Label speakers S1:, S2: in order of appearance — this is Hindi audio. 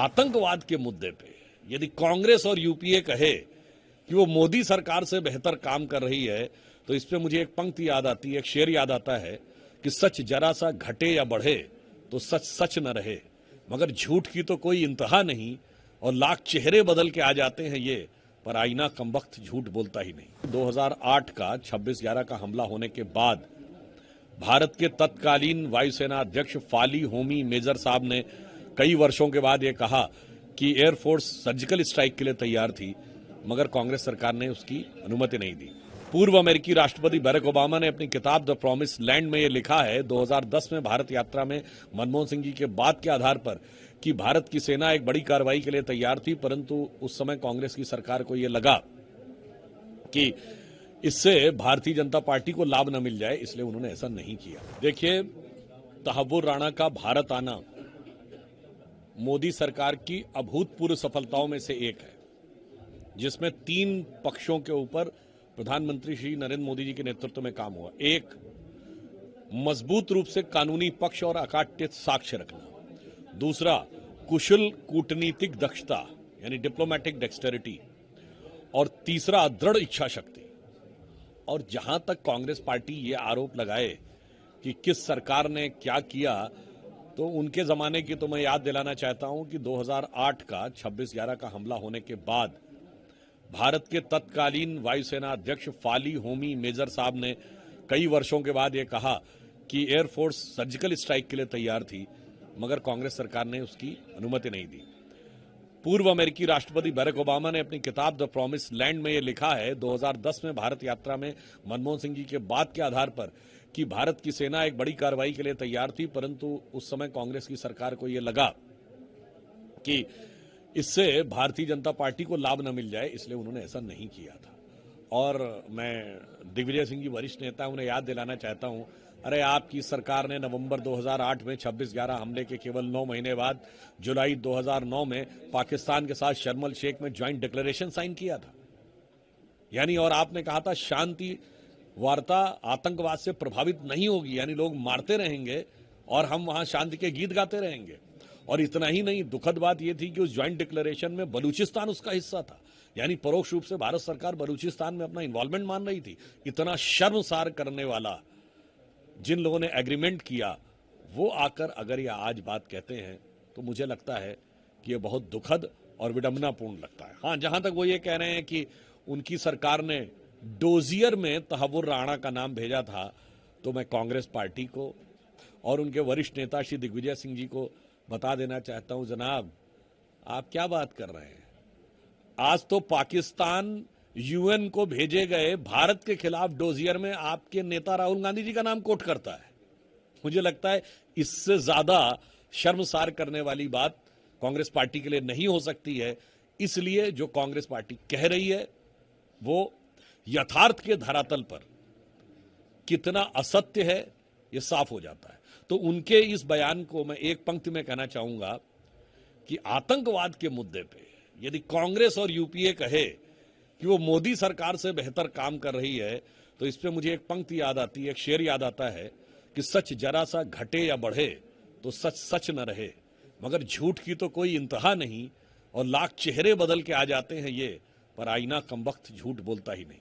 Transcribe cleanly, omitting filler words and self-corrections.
S1: आतंकवाद के मुद्दे पे यदि कांग्रेस और यूपीए कहे कि वो मोदी सरकार से बेहतर काम कर रही है, तो इस पे मुझे एक पंक्ति याद आती है, एक शेर याद आता है कि सच जरा सा घटे या बढ़े तो सच सच न रहे, मगर झूठ की तो कोई इंतहा नहीं और लाख चेहरे बदल के आ जाते हैं ये, पर आईना कमबख्त झूठ बोलता ही नहीं। 2008 का 26/11 का हमला होने के बाद भारत के तत्कालीन वायुसेना अध्यक्ष फाली होमी मेजर साहब ने कई वर्षों के बाद ये कहा कि एयरफोर्स सर्जिकल स्ट्राइक के लिए तैयार थी, मगर कांग्रेस सरकार ने उसकी अनुमति नहीं दी। पूर्व अमेरिकी राष्ट्रपति बराक ओबामा ने अपनी किताब द प्रॉमिस लैंड में ये लिखा है 2010 में भारत यात्रा में मनमोहन सिंह जी के बाद के आधार पर कि भारत की सेना एक बड़ी कार्रवाई के लिए तैयार थी, परंतु उस समय कांग्रेस की सरकार को यह लगा कि इससे भारतीय जनता पार्टी को लाभ न मिल जाए, इसलिए उन्होंने ऐसा नहीं किया। देखिए, तहव्वुर राणा का भारत आना मोदी सरकार की अभूतपूर्व सफलताओं में से एक है, जिसमें 3 पक्षों के ऊपर प्रधानमंत्री श्री नरेंद्र मोदी जी के नेतृत्व में काम हुआ। एक, मजबूत रूप से कानूनी पक्ष और अकाट्य साक्ष्य रखना। दूसरा, कुशल कूटनीतिक दक्षता यानी डिप्लोमेटिक डेक्सटेरिटी। और तीसरा, दृढ़ इच्छा शक्ति। और जहां तक कांग्रेस पार्टी ये आरोप लगाए कि किस सरकार ने क्या किया, तो उनके जमाने की तो मैं याद दिलाना चाहता हूं कि 2008 का 26/11 का हमला होने के बाद भारत के तत्कालीन वायुसेना अध्यक्ष फाली होमी मेजर साहब ने कई वर्षों के बाद ये कहा कि एयरफोर्स सर्जिकल स्ट्राइक के लिए तैयार थी, मगर कांग्रेस सरकार ने उसकी अनुमति नहीं दी। पूर्व अमेरिकी राष्ट्रपति बराक ओबामा ने अपनी किताब द प्रॉमिस लैंड में ये लिखा है 2010 में भारत यात्रा में मनमोहन सिंह जी के बाद के आधार पर कि भारत की सेना एक बड़ी कार्रवाई के लिए तैयार थी, परंतु उस समय कांग्रेस की सरकार को यह लगा कि इससे भारतीय जनता पार्टी को लाभ न मिल जाए, इसलिए उन्होंने ऐसा नहीं किया था। और मैं दिग्विजय सिंह जी वरिष्ठ नेता, उन्हें याद दिलाना चाहता हूं, अरे आपकी सरकार ने नवंबर 2008 में 26/11 हमले के केवल 9 महीने बाद जुलाई 2009 में पाकिस्तान के साथ शर्म शेख में ज्वाइंट डिक्लेरेशन साइन किया था। यानी और आपने कहा था शांति वार्ता आतंकवाद से प्रभावित नहीं होगी, यानी लोग मारते रहेंगे और हम वहां शांति के गीत गाते रहेंगे। और इतना ही नहीं, दुखद बात यह थी कि उस ज्वाइंट डिक्लेरेशन में बलूचिस्तान उसका हिस्सा था, यानी परोक्ष रूप से भारत सरकार बलूचिस्तान में अपना इन्वॉल्वमेंट मान रही थी। इतना शर्मसार करने वाला जिन लोगों ने एग्रीमेंट किया, वो आकर अगर ये आज बात कहते हैं, तो मुझे लगता है कि ये बहुत दुखद और विडंबनापूर्ण लगता है। हाँ, जहां तक वो ये कह रहे हैं कि उनकी सरकार ने डोजियर में तहव्वुर राणा का नाम भेजा था, तो मैं कांग्रेस पार्टी को और उनके वरिष्ठ नेता श्री दिग्विजय सिंह जी को बता देना चाहता हूं, जनाब आप क्या बात कर रहे हैं। आज तो पाकिस्तान यूएन को भेजे गए भारत के खिलाफ डोजियर में आपके नेता राहुल गांधी जी का नाम कोट करता है। मुझे लगता है इससे ज्यादा शर्मसार करने वाली बात कांग्रेस पार्टी के लिए नहीं हो सकती है। इसलिए जो कांग्रेस पार्टी कह रही है वो यथार्थ के धरातल पर कितना असत्य है ये साफ हो जाता है। तो उनके इस बयान को मैं एक पंक्ति में कहना चाहूंगा कि आतंकवाद के मुद्दे पे यदि कांग्रेस और यूपीए कहे कि वो मोदी सरकार से बेहतर काम कर रही है, तो इस पे मुझे एक पंक्ति याद आती है, एक शेर याद आता है कि सच जरा सा घटे या बढ़े तो सच सच न रहे, मगर झूठ की तो कोई इंतहा नहीं और लाख चेहरे बदल के आ जाते हैं ये, पर आईना कमबख्त झूठ बोलता ही नहीं।